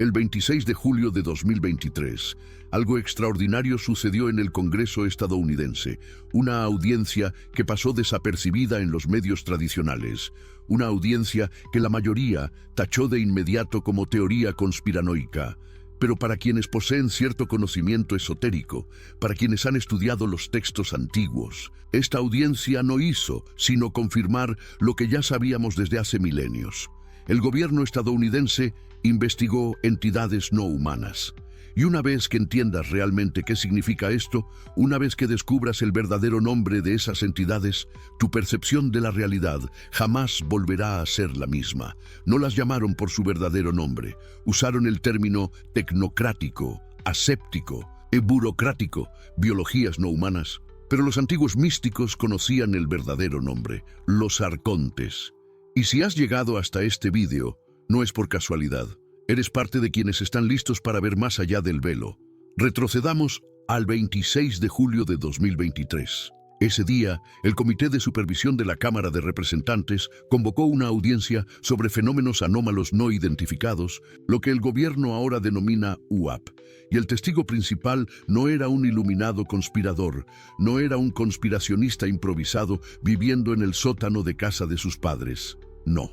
El 26 de julio de 2023, algo extraordinario sucedió en el Congreso estadounidense, una audiencia que pasó desapercibida en los medios tradicionales, una audiencia que la mayoría tachó de inmediato como teoría conspiranoica. Pero para quienes poseen cierto conocimiento esotérico, para quienes han estudiado los textos antiguos, esta audiencia no hizo sino confirmar lo que ya sabíamos desde hace milenios. El gobierno estadounidense investigó entidades no humanas. Y una vez que entiendas realmente qué significa esto, una vez que descubras el verdadero nombre de esas entidades, tu percepción de la realidad jamás volverá a ser la misma. No las llamaron por su verdadero nombre. Usaron el término tecnocrático, aséptico y burocrático, biologías no humanas. Pero los antiguos místicos conocían el verdadero nombre, los arcontes. Y si has llegado hasta este vídeo, no es por casualidad. Eres parte de quienes están listos para ver más allá del velo. Retrocedamos al 26 de julio de 2023. Ese día, el Comité de Supervisión de la Cámara de Representantes convocó una audiencia sobre fenómenos anómalos no identificados, lo que el gobierno ahora denomina UAP. Y el testigo principal no era un iluminado conspirador, no era un conspiracionista improvisado viviendo en el sótano de casa de sus padres. No,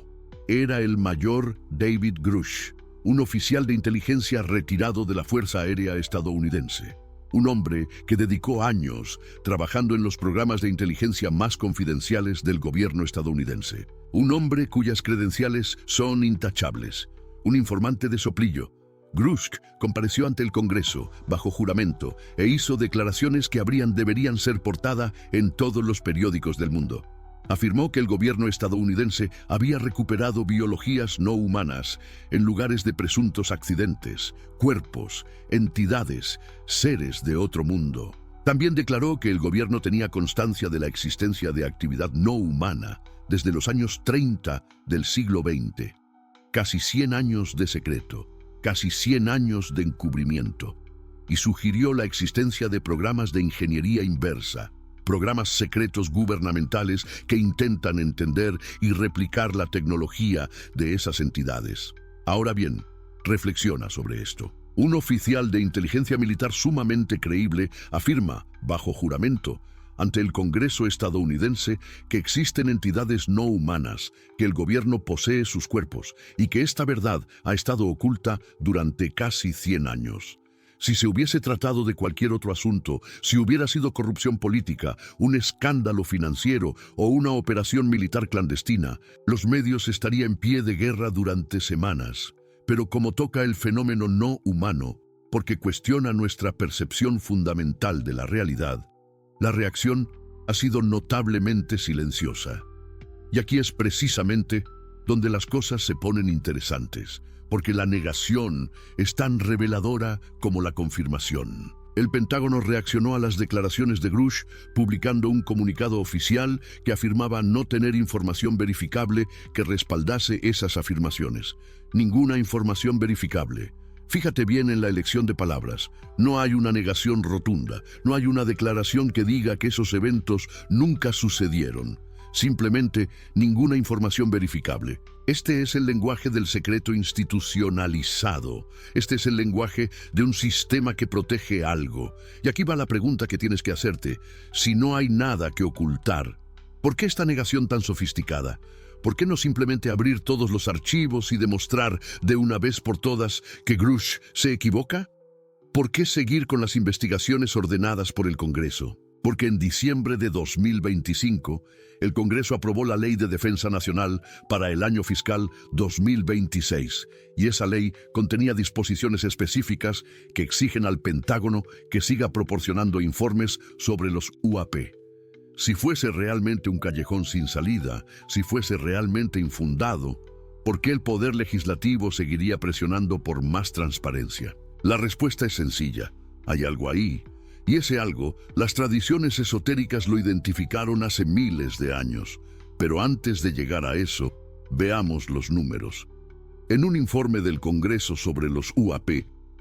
era el mayor David Grush, un oficial de inteligencia retirado de la Fuerza Aérea estadounidense. Un hombre que dedicó años trabajando en los programas de inteligencia más confidenciales del gobierno estadounidense. Un hombre cuyas credenciales son intachables. Un informante de soplillo. Grush compareció ante el Congreso bajo juramento e hizo declaraciones que deberían ser portada en todos los periódicos del mundo. Afirmó que el gobierno estadounidense había recuperado biologías no humanas en lugares de presuntos accidentes, cuerpos, entidades, seres de otro mundo. También declaró que el gobierno tenía constancia de la existencia de actividad no humana desde los años 30 del siglo XX. Casi 100 años de secreto, casi 100 años de encubrimiento. Y sugirió la existencia de programas de ingeniería inversa, programas secretos gubernamentales que intentan entender y replicar la tecnología de esas entidades. Ahora bien, reflexiona sobre esto. Un oficial de inteligencia militar sumamente creíble afirma, bajo juramento, ante el Congreso estadounidense que existen entidades no humanas, que el gobierno posee sus cuerpos y que esta verdad ha estado oculta durante casi 100 años. Si se hubiese tratado de cualquier otro asunto, si hubiera sido corrupción política, un escándalo financiero o una operación militar clandestina, los medios estarían en pie de guerra durante semanas. Pero como toca el fenómeno no humano, porque cuestiona nuestra percepción fundamental de la realidad, la reacción ha sido notablemente silenciosa. Y aquí es precisamente donde las cosas se ponen interesantes, porque la negación es tan reveladora como la confirmación. El Pentágono reaccionó a las declaraciones de Grush publicando un comunicado oficial que afirmaba no tener información verificable que respaldase esas afirmaciones. Ninguna información verificable. Fíjate bien en la elección de palabras. No hay una negación rotunda, no hay una declaración que diga que esos eventos nunca sucedieron. Simplemente ninguna información verificable. Este es el lenguaje del secreto institucionalizado. Este es el lenguaje de un sistema que protege algo. Y aquí va la pregunta que tienes que hacerte. Si no hay nada que ocultar, ¿por qué esta negación tan sofisticada? ¿Por qué no simplemente abrir todos los archivos y demostrar de una vez por todas que Grush se equivoca? ¿Por qué seguir con las investigaciones ordenadas por el Congreso? Porque en diciembre de 2025, el Congreso aprobó la Ley de Defensa Nacional para el año fiscal 2026, y esa ley contenía disposiciones específicas que exigen al Pentágono que siga proporcionando informes sobre los UAP. Si fuese realmente un callejón sin salida, si fuese realmente infundado, ¿por qué el Poder Legislativo seguiría presionando por más transparencia? La respuesta es sencilla. Hay algo ahí. Y ese algo, las tradiciones esotéricas lo identificaron hace miles de años. Pero antes de llegar a eso, veamos los números. En un informe del Congreso sobre los UAP,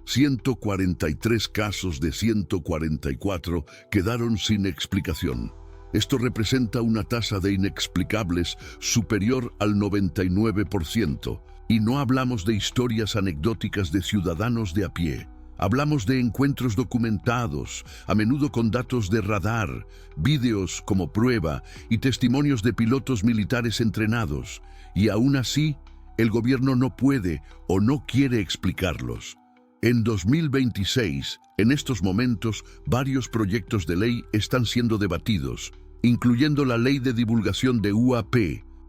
143 casos de 144 quedaron sin explicación. Esto representa una tasa de inexplicables superior al 99%. Y no hablamos de historias anecdóticas de ciudadanos de a pie. Hablamos de encuentros documentados, a menudo con datos de radar, vídeos como prueba y testimonios de pilotos militares entrenados. Y aún así, el gobierno no puede o no quiere explicarlos. En 2026, en estos momentos, varios proyectos de ley están siendo debatidos, incluyendo la Ley de Divulgación de UAP,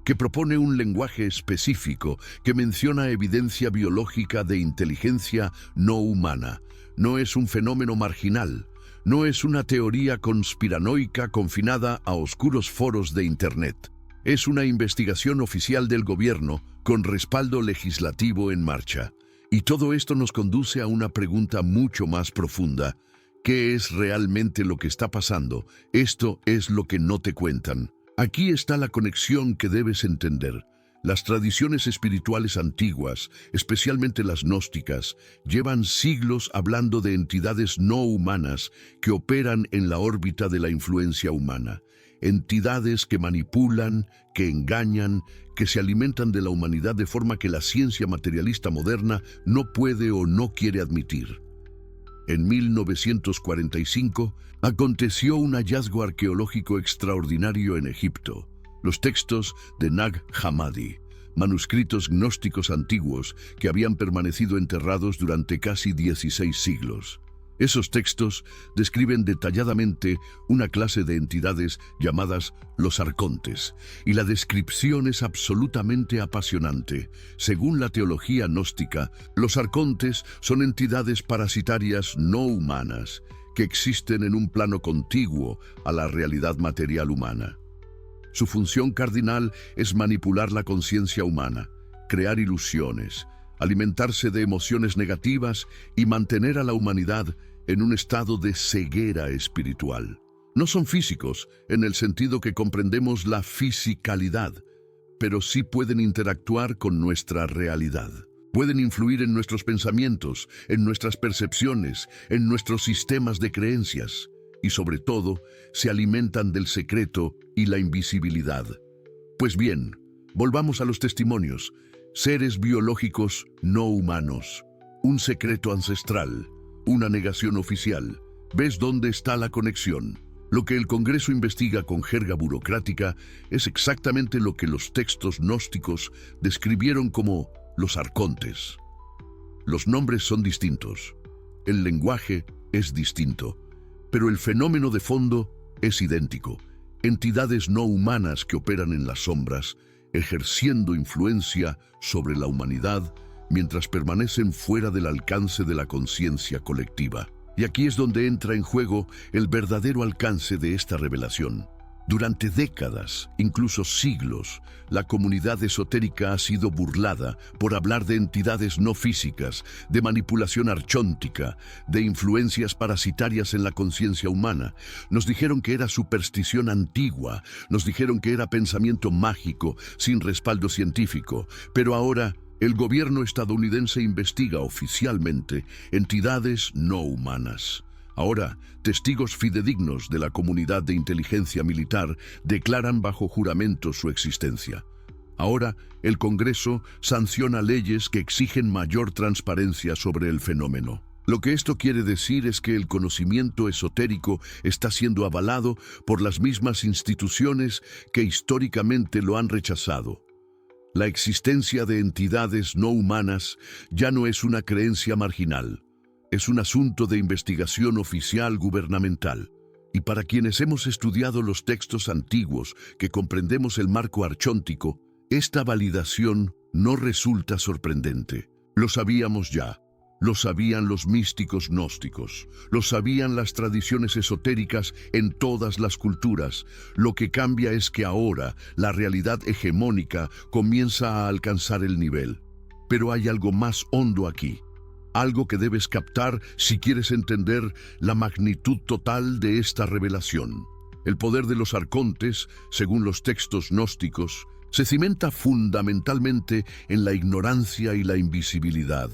que propone un lenguaje específico que menciona evidencia biológica de inteligencia no humana. No es un fenómeno marginal, no es una teoría conspiranoica confinada a oscuros foros de Internet. Es una investigación oficial del gobierno con respaldo legislativo en marcha. Y todo esto nos conduce a una pregunta mucho más profunda. ¿Qué es realmente lo que está pasando? Esto es lo que no te cuentan. Aquí está la conexión que debes entender. Las tradiciones espirituales antiguas, especialmente las gnósticas, llevan siglos hablando de entidades no humanas que operan en la órbita de la influencia humana. Entidades que manipulan, que engañan, que se alimentan de la humanidad de forma que la ciencia materialista moderna no puede o no quiere admitir. En 1945 aconteció un hallazgo arqueológico extraordinario en Egipto. Los textos de Nag Hammadi, manuscritos gnósticos antiguos que habían permanecido enterrados durante casi 16 siglos. Esos textos describen detalladamente una clase de entidades llamadas los arcontes, y la descripción es absolutamente apasionante. Según la teología gnóstica, los arcontes son entidades parasitarias no humanas que existen en un plano contiguo a la realidad material humana. Su función cardinal es manipular la conciencia humana, crear ilusiones, alimentarse de emociones negativas y mantener a la humanidad en un estado de ceguera espiritual. No son físicos en el sentido que comprendemos la fisicalidad, pero sí pueden interactuar con nuestra realidad. Pueden influir en nuestros pensamientos, en nuestras percepciones, en nuestros sistemas de creencias y sobre todo se alimentan del secreto y la invisibilidad. Pues bien, volvamos a los testimonios. Seres biológicos no humanos, un secreto ancestral, una negación oficial. ¿Ves dónde está la conexión? Lo que el Congreso investiga con jerga burocrática es exactamente lo que los textos gnósticos describieron como los arcontes. Los nombres son distintos, el lenguaje es distinto, pero el fenómeno de fondo es idéntico. Entidades no humanas que operan en las sombras, ejerciendo influencia sobre la humanidad mientras permanecen fuera del alcance de la conciencia colectiva. Y aquí es donde entra en juego el verdadero alcance de esta revelación. Durante décadas, incluso siglos, la comunidad esotérica ha sido burlada por hablar de entidades no físicas, de manipulación archóntica, de influencias parasitarias en la conciencia humana. Nos dijeron que era superstición antigua, nos dijeron que era pensamiento mágico, sin respaldo científico, pero ahora el gobierno estadounidense investiga oficialmente entidades no humanas. Ahora, testigos fidedignos de la comunidad de inteligencia militar declaran bajo juramento su existencia. Ahora, el Congreso sanciona leyes que exigen mayor transparencia sobre el fenómeno. Lo que esto quiere decir es que el conocimiento esotérico está siendo avalado por las mismas instituciones que históricamente lo han rechazado. La existencia de entidades no humanas ya no es una creencia marginal. Es un asunto de investigación oficial gubernamental. Y para quienes hemos estudiado los textos antiguos que comprendemos el marco archóntico, esta validación no resulta sorprendente. Lo sabíamos ya. Lo sabían los místicos gnósticos. Lo sabían las tradiciones esotéricas en todas las culturas. Lo que cambia es que ahora la realidad hegemónica comienza a alcanzar el nivel. Pero hay algo más hondo aquí. Algo que debes captar si quieres entender la magnitud total de esta revelación. El poder de los arcontes, según los textos gnósticos, se cimenta fundamentalmente en la ignorancia y la invisibilidad.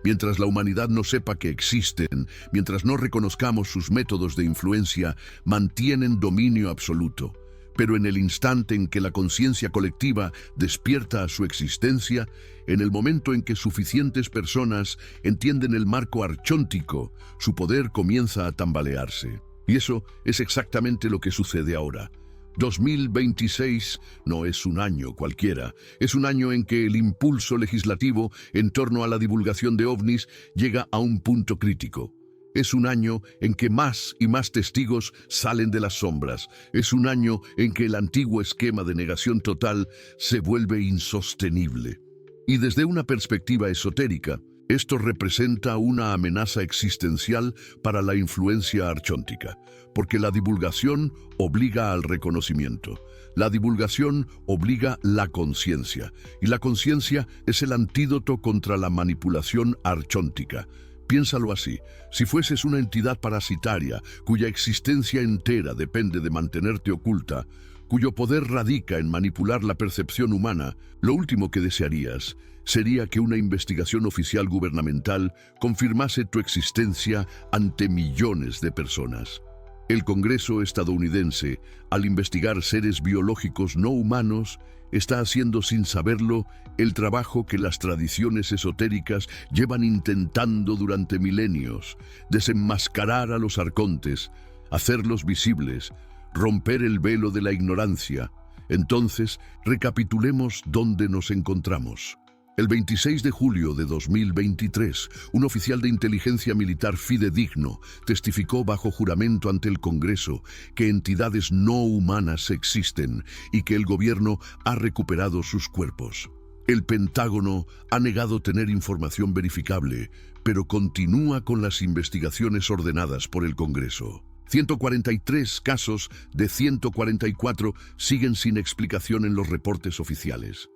Mientras la humanidad no sepa que existen, mientras no reconozcamos sus métodos de influencia, mantienen dominio absoluto. Pero en el instante en que la conciencia colectiva despierta a su existencia, en el momento en que suficientes personas entienden el marco archóntico, su poder comienza a tambalearse. Y eso es exactamente lo que sucede ahora. 2026 no es un año cualquiera, es un año en que el impulso legislativo en torno a la divulgación de ovnis llega a un punto crítico. Es un año en que más y más testigos salen de las sombras. Es un año en que el antiguo esquema de negación total se vuelve insostenible. Y desde una perspectiva esotérica, esto representa una amenaza existencial para la influencia archóntica, porque la divulgación obliga al reconocimiento. La divulgación obliga la conciencia, y la conciencia es el antídoto contra la manipulación archóntica. Piénsalo así, si fueses una entidad parasitaria cuya existencia entera depende de mantenerte oculta, cuyo poder radica en manipular la percepción humana, lo último que desearías sería que una investigación oficial gubernamental confirmase tu existencia ante millones de personas. El Congreso estadounidense, al investigar seres biológicos no humanos, está haciendo sin saberlo el trabajo que las tradiciones esotéricas llevan intentando durante milenios: desenmascarar a los arcontes, hacerlos visibles, romper el velo de la ignorancia. Entonces, recapitulemos dónde nos encontramos. El 26 de julio de 2023, un oficial de inteligencia militar fidedigno testificó bajo juramento ante el Congreso que entidades no humanas existen y que el gobierno ha recuperado sus cuerpos. El Pentágono ha negado tener información verificable, pero continúa con las investigaciones ordenadas por el Congreso. 143 casos de 144 siguen sin explicación en los reportes oficiales.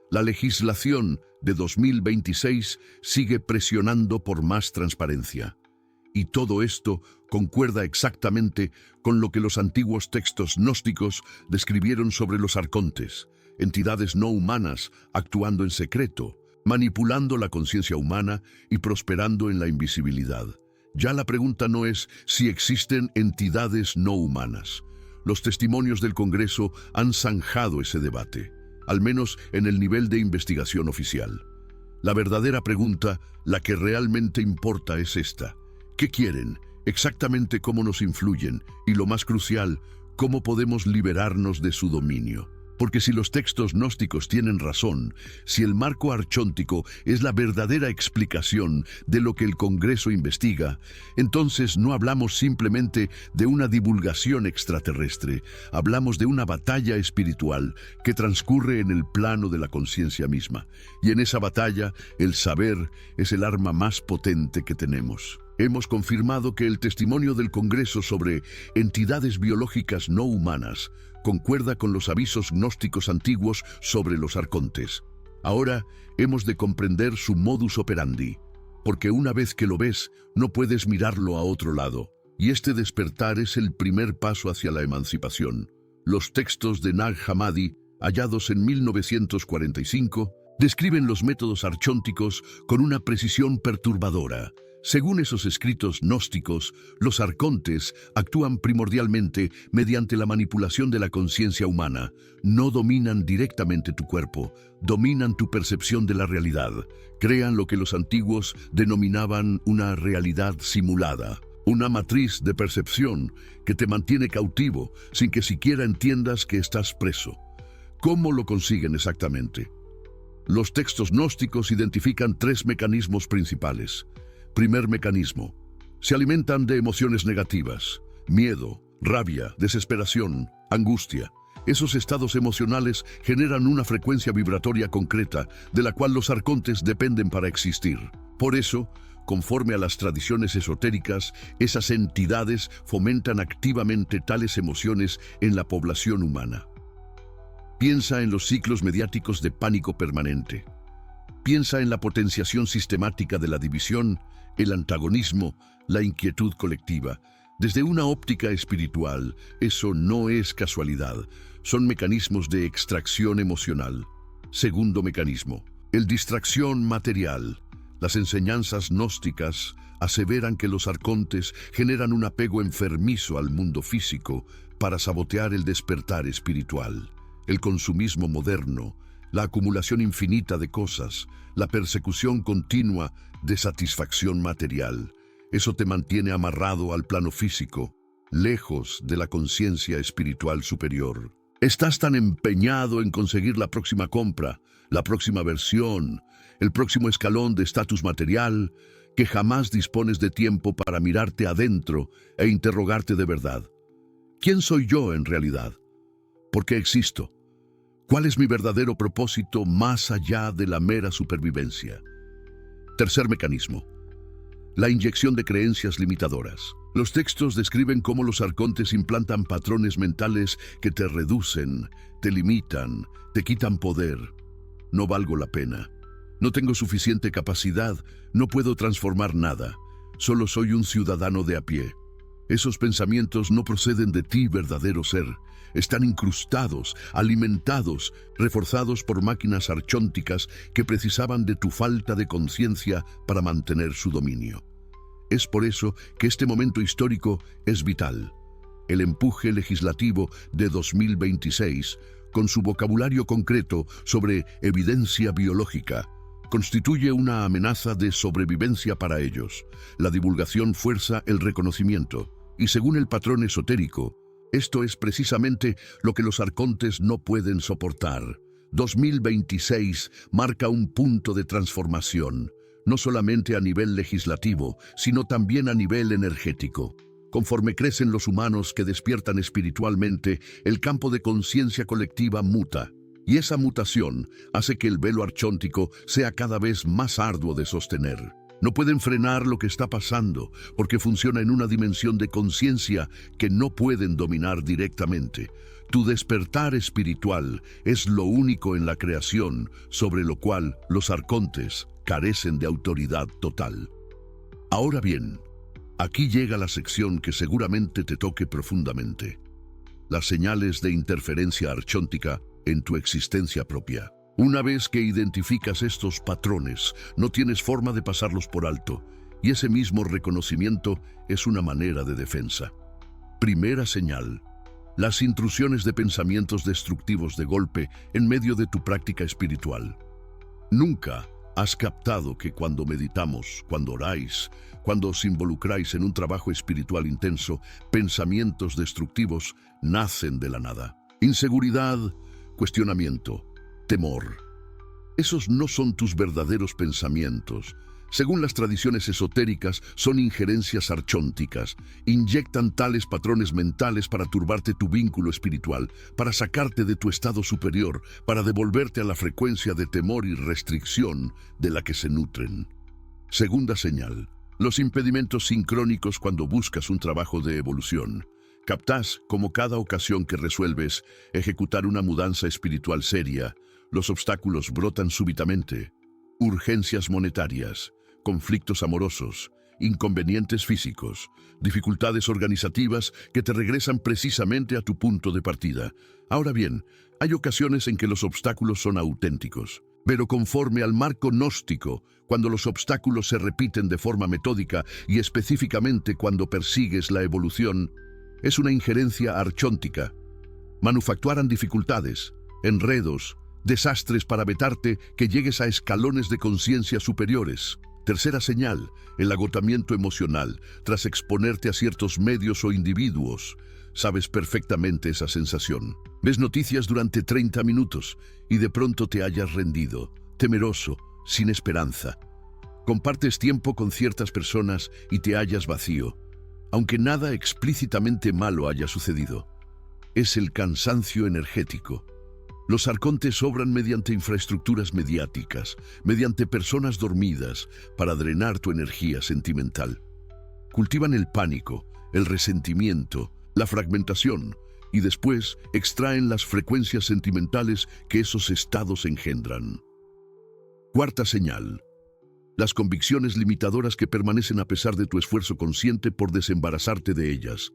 La legislación de 2026 sigue presionando por más transparencia. Y todo esto concuerda exactamente con lo que los antiguos textos gnósticos describieron sobre los arcontes, entidades no humanas actuando en secreto, manipulando la conciencia humana y prosperando en la invisibilidad. Ya la pregunta no es si existen entidades no humanas. Los testimonios del Congreso han zanjado ese debate, al menos en el nivel de investigación oficial. La verdadera pregunta, la que realmente importa, es esta: ¿qué quieren? Exactamente cómo nos influyen y, lo más crucial, ¿cómo podemos liberarnos de su dominio? Porque si los textos gnósticos tienen razón, si el marco archóntico es la verdadera explicación de lo que el Congreso investiga, entonces no hablamos simplemente de una divulgación extraterrestre, hablamos de una batalla espiritual que transcurre en el plano de la conciencia misma. Y en esa batalla, el saber es el arma más potente que tenemos. Hemos confirmado que el testimonio del Congreso sobre entidades biológicas no humanas concuerda con los avisos gnósticos antiguos sobre los arcontes. Ahora hemos de comprender su modus operandi, porque una vez que lo ves, no puedes mirarlo a otro lado. Y este despertar es el primer paso hacia la emancipación. Los textos de Nag Hammadi, hallados en 1945, describen los métodos archónticos con una precisión perturbadora. Según esos escritos gnósticos, los arcontes actúan primordialmente mediante la manipulación de la conciencia humana. No dominan directamente tu cuerpo, dominan tu percepción de la realidad. Crean lo que los antiguos denominaban una realidad simulada, una matriz de percepción que te mantiene cautivo sin que siquiera entiendas que estás preso. ¿Cómo lo consiguen exactamente? Los textos gnósticos identifican 3 mecanismos principales. Primer mecanismo: se alimentan de emociones negativas, miedo, rabia, desesperación, angustia. Esos estados emocionales generan una frecuencia vibratoria concreta de la cual los arcontes dependen para existir. Por eso, conforme a las tradiciones esotéricas, esas entidades fomentan activamente tales emociones en la población humana. Piensa en los ciclos mediáticos de pánico permanente. Piensa en la potenciación sistemática de la división, el antagonismo, la inquietud colectiva. Desde una óptica espiritual, eso no es casualidad, son mecanismos de extracción emocional. Segundo mecanismo: el distracción material. Las enseñanzas gnósticas aseveran que los arcontes generan un apego enfermizo al mundo físico para sabotear el despertar espiritual. El consumismo moderno, la acumulación infinita de cosas, la persecución continua de satisfacción material, eso te mantiene amarrado al plano físico, lejos de la conciencia espiritual superior. Estás tan empeñado en conseguir la próxima compra, la próxima versión, el próximo escalón de estatus material, que jamás dispones de tiempo para mirarte adentro e interrogarte de verdad. ¿Quién soy yo en realidad? ¿Por qué existo? ¿Cuál es mi verdadero propósito más allá de la mera supervivencia? Tercer mecanismo: la inyección de creencias limitadoras. Los textos describen cómo los arcontes implantan patrones mentales que te reducen, te limitan, te quitan poder. No valgo la pena. No tengo suficiente capacidad, no puedo transformar nada. Solo soy un ciudadano de a pie. Esos pensamientos no proceden de ti, verdadero ser. Están incrustados, alimentados, reforzados por máquinas archónticas que precisaban de tu falta de conciencia para mantener su dominio. Es por eso que este momento histórico es vital. El empuje legislativo de 2026, con su vocabulario concreto sobre evidencia biológica, constituye una amenaza de sobrevivencia para ellos. La divulgación fuerza el reconocimiento, y según el patrón esotérico, esto es precisamente lo que los arcontes no pueden soportar. 2026 marca un punto de transformación, no solamente a nivel legislativo, sino también a nivel energético. Conforme crecen los humanos que despiertan espiritualmente, el campo de conciencia colectiva muta. Y esa mutación hace que el velo archóntico sea cada vez más arduo de sostener. No pueden frenar lo que está pasando, porque funciona en una dimensión de conciencia que no pueden dominar directamente. Tu despertar espiritual es lo único en la creación sobre lo cual los arcontes carecen de autoridad total. Ahora bien, aquí llega la sección que seguramente te toque profundamente: las señales de interferencia archóntica en tu existencia propia. Una vez que identificas estos patrones, no tienes forma de pasarlos por alto, y ese mismo reconocimiento es una manera de defensa. Primera señal: las intrusiones de pensamientos destructivos de golpe en medio de tu práctica espiritual. Nunca has captado que cuando meditamos, cuando oráis, cuando os involucráis en un trabajo espiritual intenso, pensamientos destructivos nacen de la nada. Inseguridad, cuestionamiento, temor. Esos no son tus verdaderos pensamientos. Según las tradiciones esotéricas, son injerencias archónticas. Inyectan tales patrones mentales para turbarte tu vínculo espiritual, para sacarte de tu estado superior, para devolverte a la frecuencia de temor y restricción de la que se nutren. Segunda señal: los impedimentos sincrónicos cuando buscas un trabajo de evolución. Captás como cada ocasión que resuelves ejecutar una mudanza espiritual seria, los obstáculos brotan súbitamente. Urgencias monetarias, conflictos amorosos, inconvenientes físicos, dificultades organizativas que te regresan precisamente a tu punto de partida. Ahora bien, hay ocasiones en que los obstáculos son auténticos, pero conforme al marco gnóstico, cuando los obstáculos se repiten de forma metódica y específicamente cuando persigues la evolución, es una injerencia archóntica. Manufacturan dificultades, enredos, desastres para vetarte que llegues a escalones de conciencia superiores. Tercera señal: el agotamiento emocional tras exponerte a ciertos medios o individuos. Sabes perfectamente esa sensación. Ves noticias durante 30 minutos y de pronto te hayas rendido, temeroso, sin esperanza. Compartes tiempo con ciertas personas y te hallas vacío, aunque nada explícitamente malo haya sucedido. Es el cansancio energético. Los arcontes obran mediante infraestructuras mediáticas, mediante personas dormidas, para drenar tu energía sentimental. Cultivan el pánico, el resentimiento, la fragmentación, y después extraen las frecuencias sentimentales que esos estados engendran. Cuarta señal: las convicciones limitadoras que permanecen a pesar de tu esfuerzo consciente por desembarazarte de ellas.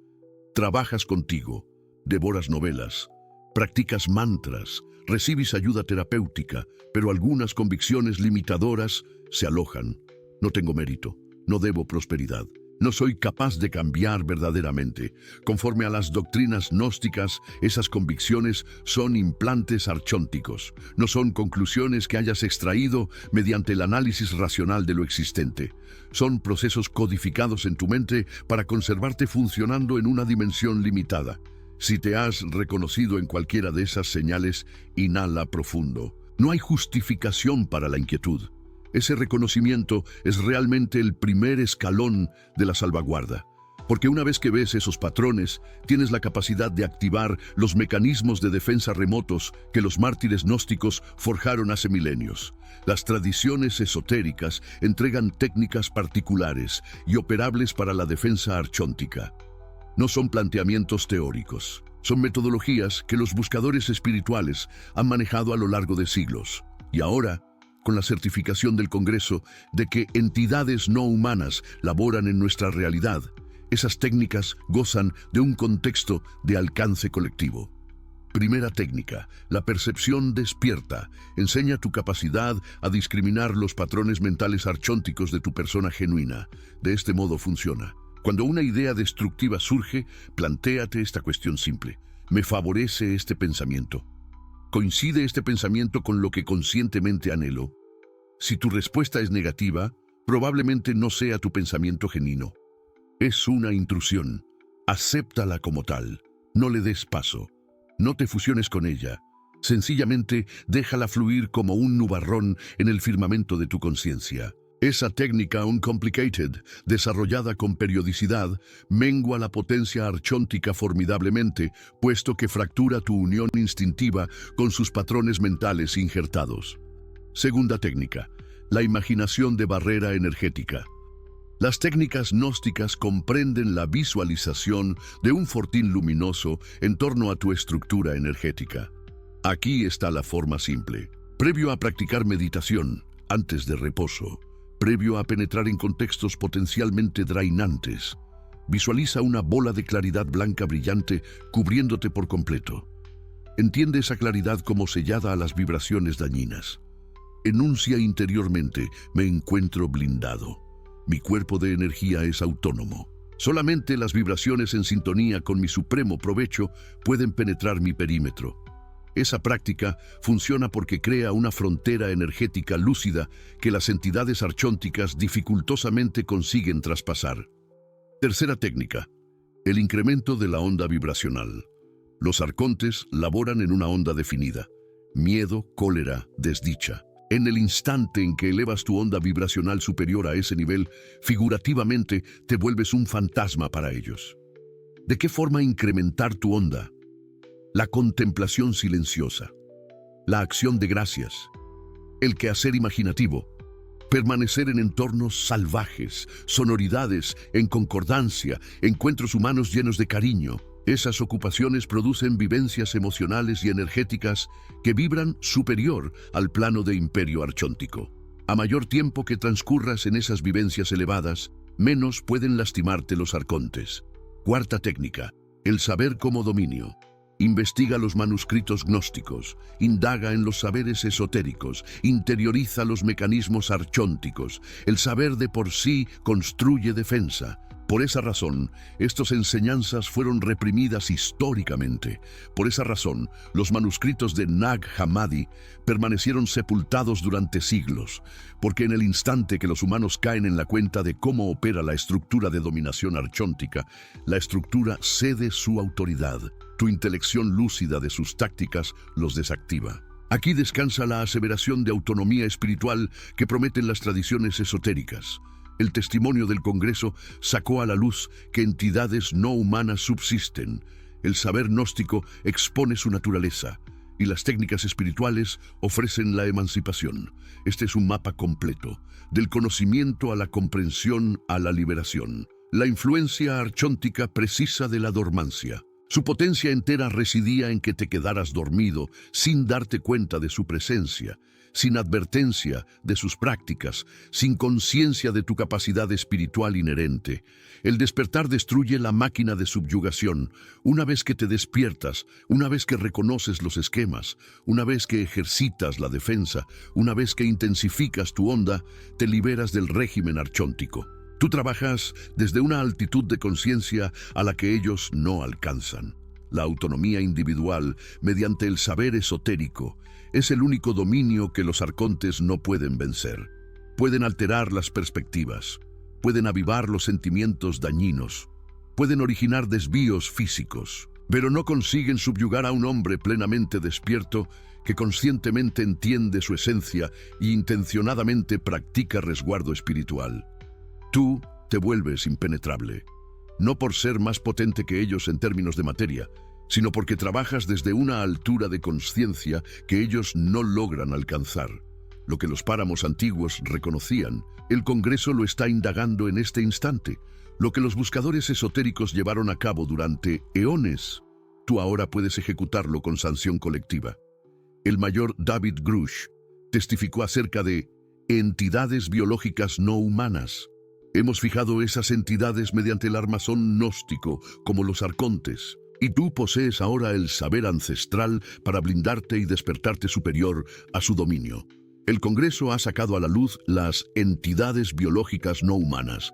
Trabajas contigo, devoras novelas, practicas mantras, recibes ayuda terapéutica, pero algunas convicciones limitadoras se alojan, No tengo mérito, no debo prosperidad. No soy capaz de cambiar verdaderamente. Conforme a las doctrinas gnósticas, esas convicciones son implantes archónticos. No son conclusiones que hayas extraído mediante el análisis racional de lo existente. Son procesos codificados en tu mente para conservarte funcionando en una dimensión limitada. Si te has reconocido en cualquiera de esas señales, inhala profundo. No hay justificación para la inquietud. Ese reconocimiento es realmente el primer escalón de la salvaguarda, porque una vez que ves esos patrones, tienes la capacidad de activar los mecanismos de defensa remotos que los mártires gnósticos forjaron hace milenios. Las tradiciones esotéricas entregan técnicas particulares y operables para la defensa archóntica. No son planteamientos teóricos, son metodologías que los buscadores espirituales han manejado a lo largo de siglos. Y ahora, con la certificación del Congreso de que entidades no humanas laboran en nuestra realidad, esas técnicas gozan de un contexto de alcance colectivo. Primera técnica, la percepción despierta. Enseña tu capacidad a discriminar los patrones mentales archónticos de tu persona genuina. De este modo funciona. Cuando una idea destructiva surge, plantéate esta cuestión simple. ¿Me favorece este pensamiento? ¿Coincide este pensamiento con lo que conscientemente anhelo? Si tu respuesta es negativa, probablemente no sea tu pensamiento genuino. Es una intrusión. Acéptala como tal. No le des paso. No te fusiones con ella. Sencillamente déjala fluir como un nubarrón en el firmamento de tu conciencia. Esa técnica uncomplicated, desarrollada con periodicidad, mengua la potencia archóntica formidablemente, puesto que fractura tu unión instintiva con sus patrones mentales injertados. Segunda técnica, la imaginación de barrera energética. Las técnicas gnósticas comprenden la visualización de un fortín luminoso en torno a tu estructura energética. Aquí está la forma simple. Previo a practicar meditación, antes de reposo, previo a penetrar en contextos potencialmente drainantes, visualiza una bola de claridad blanca brillante cubriéndote por completo. Entiende esa claridad como sellada a las vibraciones dañinas. Enuncia interiormente: me encuentro blindado. Mi cuerpo de energía es autónomo. Solamente las vibraciones en sintonía con mi supremo provecho pueden penetrar mi perímetro. Esa práctica funciona porque crea una frontera energética lúcida que las entidades archónticas dificultosamente consiguen traspasar. Tercera técnica, el incremento de la onda vibracional. Los arcontes laboran en una onda definida: miedo, cólera, desdicha. En el instante en que elevas tu onda vibracional superior a ese nivel, figurativamente te vuelves un fantasma para ellos. ¿De qué forma incrementar tu onda? La contemplación silenciosa, la acción de gracias, el quehacer imaginativo, permanecer en entornos salvajes, sonoridades en concordancia, encuentros humanos llenos de cariño. Esas ocupaciones producen vivencias emocionales y energéticas que vibran superior al plano de imperio archóntico. A mayor tiempo que transcurras en esas vivencias elevadas, menos pueden lastimarte los arcontes. Cuarta técnica, el saber como dominio. Investiga los manuscritos gnósticos, indaga en los saberes esotéricos, interioriza los mecanismos archónticos. El saber de por sí construye defensa. Por esa razón, estas enseñanzas fueron reprimidas históricamente. Por esa razón, los manuscritos de Nag Hammadi permanecieron sepultados durante siglos, porque en el instante que los humanos caen en la cuenta de cómo opera la estructura de dominación archóntica, la estructura cede su autoridad. Tu intelección lúcida de sus tácticas los desactiva. Aquí descansa la aseveración de autonomía espiritual que prometen las tradiciones esotéricas. El testimonio del Congreso sacó a la luz que entidades no humanas subsisten. El saber gnóstico expone su naturaleza y las técnicas espirituales ofrecen la emancipación. Este es un mapa completo, del conocimiento a la comprensión a la liberación. La influencia archóntica precisa de la dormancia. Su potencia entera residía en que te quedaras dormido sin darte cuenta de su presencia, sin advertencia de sus prácticas, sin conciencia de tu capacidad espiritual inherente. El despertar destruye la máquina de subyugación. Una vez que te despiertas, una vez que reconoces los esquemas, una vez que ejercitas la defensa, una vez que intensificas tu onda, te liberas del régimen archóntico. Tú trabajas desde una altitud de conciencia a la que ellos no alcanzan. La autonomía individual, mediante el saber esotérico, es el único dominio que los arcontes no pueden vencer. Pueden alterar las perspectivas, pueden avivar los sentimientos dañinos, pueden originar desvíos físicos, pero no consiguen subyugar a un hombre plenamente despierto que conscientemente entiende su esencia y intencionadamente practica resguardo espiritual. Tú te vuelves impenetrable, no por ser más potente que ellos en términos de materia, sino porque trabajas desde una altura de conciencia que ellos no logran alcanzar. Lo que los páramos antiguos reconocían, el Congreso lo está indagando en este instante. Lo que los buscadores esotéricos llevaron a cabo durante eones, tú ahora puedes ejecutarlo con sanción colectiva. El mayor David Grush testificó acerca de entidades biológicas no humanas. Hemos fijado esas entidades mediante el armazón gnóstico, como los arcontes, y tú posees ahora el saber ancestral para blindarte y despertarte superior a su dominio. El Congreso ha sacado a la luz las entidades biológicas no humanas.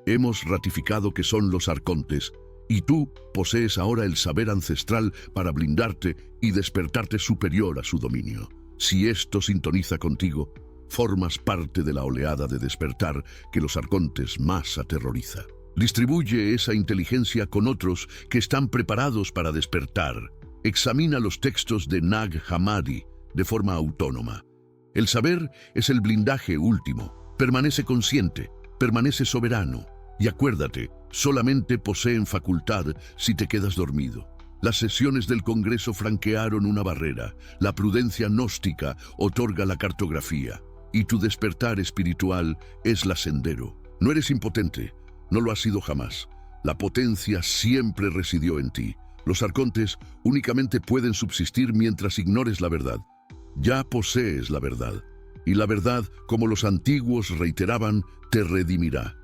Hemos ratificado que son los arcontes, y tú posees ahora el saber ancestral para blindarte y despertarte superior a su dominio. Si esto sintoniza contigo, formas parte de la oleada de despertar que los arcontes más aterroriza. Distribuye esa inteligencia con otros que están preparados para despertar. Examina los textos de Nag Hammadi de forma autónoma. El saber es el blindaje último. Permanece consciente, permanece soberano. Y acuérdate, solamente poseen facultad si te quedas dormido. Las sesiones del Congreso franquearon una barrera. La prudencia gnóstica otorga la cartografía. Y tu despertar espiritual es la sendero. No eres impotente, no lo has sido jamás. La potencia siempre residió en ti. Los arcontes únicamente pueden subsistir mientras ignores la verdad. Ya posees la verdad. Y la verdad, como los antiguos reiteraban, te redimirá.